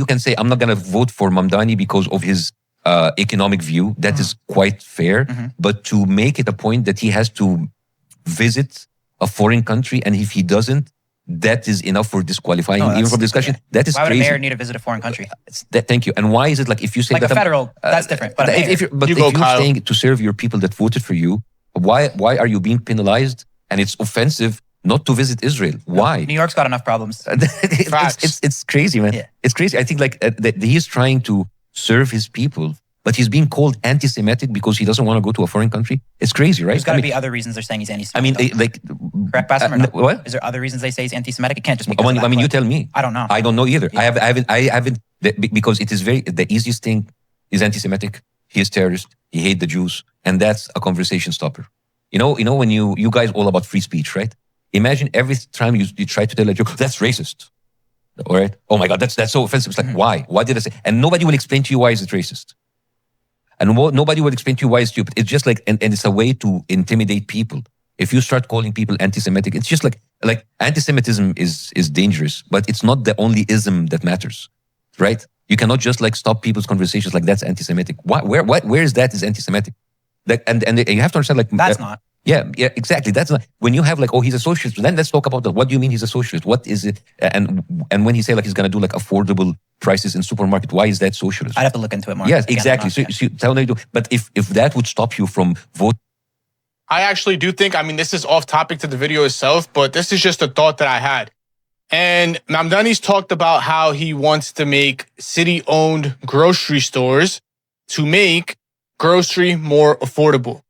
You can say, I'm not going to vote for Mamdani because of his economic view. That is quite fair. But to make it a point that he has to visit a foreign country, and if he doesn't, that is enough for disqualifying him, even from discussion. That is crazy. Why would a mayor need to visit a foreign country? Thank you. And why is it like, if you say like that a federal, that's different. But if you're saying to serve your people that voted for you, why are you being penalized? And it's offensive not to visit Israel. Why? New York's got enough problems. It's crazy, man. Yeah. It's crazy. I think like he's trying to serve his people, but he's being called anti-Semitic because he doesn't want to go to a foreign country. It's crazy, right? There's got to be other reasons they're saying he's anti-Semitic. Correct, Bassem, or no? What? Is there other reasons they say he's anti-Semitic? It can't just be. I mean, you tell me. I don't know. I don't know either. Yeah. I haven't because it is the easiest thing is anti-Semitic. He is terrorist. He hates the Jews, and that's a conversation stopper. You know when you guys all about free speech, right? Imagine every time you try to tell a joke, that's racist. All right? Oh my God, that's so offensive. It's like, why? Why did I say? And nobody will explain to you why is it racist. And nobody will explain to you why it's stupid. It's just like, and it's a way to intimidate people. If you start calling people anti-Semitic, it's just like anti-Semitism is dangerous, but it's not the only ism that matters, right? You cannot just like stop people's conversations like that's anti-Semitic. Where is that is anti-Semitic? Like, and you have to understand like that's not. Yeah, exactly. That's not, when you have like, oh, he's a socialist. Then let's talk about that. What do you mean he's a socialist? What is it? And when he say like he's gonna do like affordable prices in supermarket, why is that socialist? I'd have to look into it more. Yes, exactly. So tell me, but if that would stop you from voting. I actually do think, I mean, this is off topic to the video itself, but this is just a thought that I had. And Mamdani's talked about how he wants to make city-owned grocery stores to make grocery more affordable.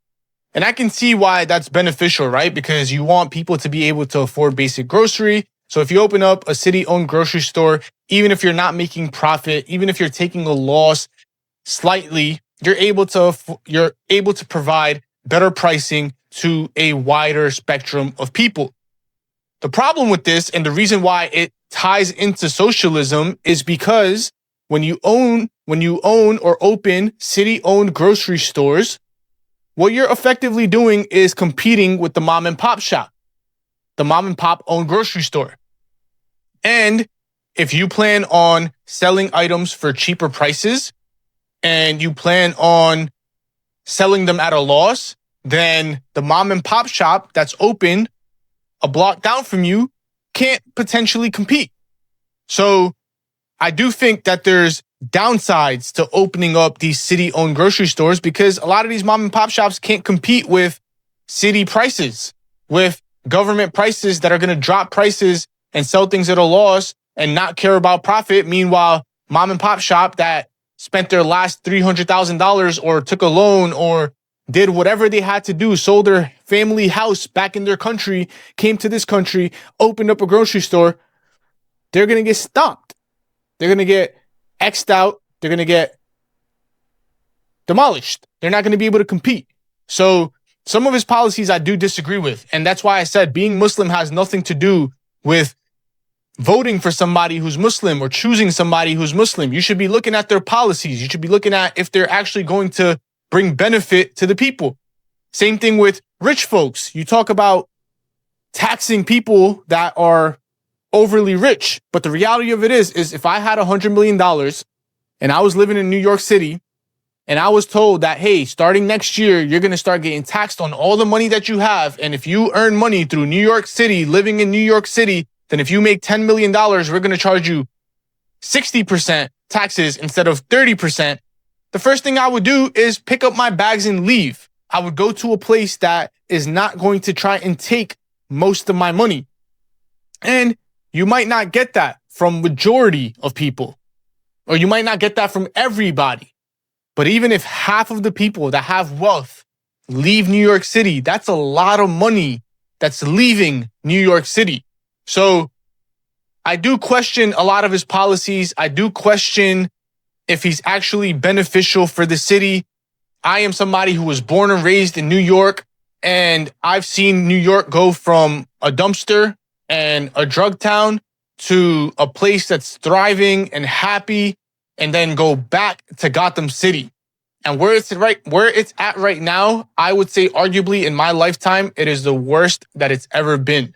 And I can see why that's beneficial, right? Because you want people to be able to afford basic grocery. So if you open up a city-owned grocery store, even if you're not making profit, even if you're taking a loss slightly, you're able to provide better pricing to a wider spectrum of people. The problem with this, and the reason why it ties into socialism, is because when you own or open city-owned grocery stores, what you're effectively doing is competing with the mom and pop shop, the mom and pop owned grocery store. And if you plan on selling items for cheaper prices and you plan on selling them at a loss, then the mom and pop shop that's open a block down from you can't potentially compete. So I do think that there's downsides to opening up these city-owned grocery stores because a lot of these mom and pop shops can't compete with city prices, with government prices that are going to drop prices and sell things at a loss and not care about profit. Meanwhile, mom and pop shop that spent their last $300,000 or took a loan or did whatever they had to do, sold their family house back in their country, came to this country, opened up a grocery store, they're going to get stomped. They're going to get X'd out. They're going to get demolished. They're not going to be able to compete. So some of his policies I do disagree with. And that's why I said being Muslim has nothing to do with voting for somebody who's Muslim or choosing somebody who's Muslim. You should be looking at their policies. You should be looking at if they're actually going to bring benefit to the people. Same thing with rich folks. You talk about taxing people that are overly rich. But the reality of it is if I had $100 million and I was living in New York City and I was told that, hey, starting next year, you're going to start getting taxed on all the money that you have. And if you earn money through New York City, living in New York City, then if you make $10 million, we're going to charge you 60% taxes instead of 30%. The first thing I would do is pick up my bags and leave. I would go to a place that is not going to try and take most of my money. And you might not get that from majority of people, or you might not get that from everybody. But even if half of the people that have wealth leave New York City, that's a lot of money that's leaving New York City. So I do question a lot of his policies. I do question if he's actually beneficial for the city. I am somebody who was born and raised in New York, and I've seen New York go from a dumpster and a drug town to a place that's thriving and happy, and then go back to Gotham City. And where it's at right now, I would say arguably in my lifetime, it is the worst that it's ever been.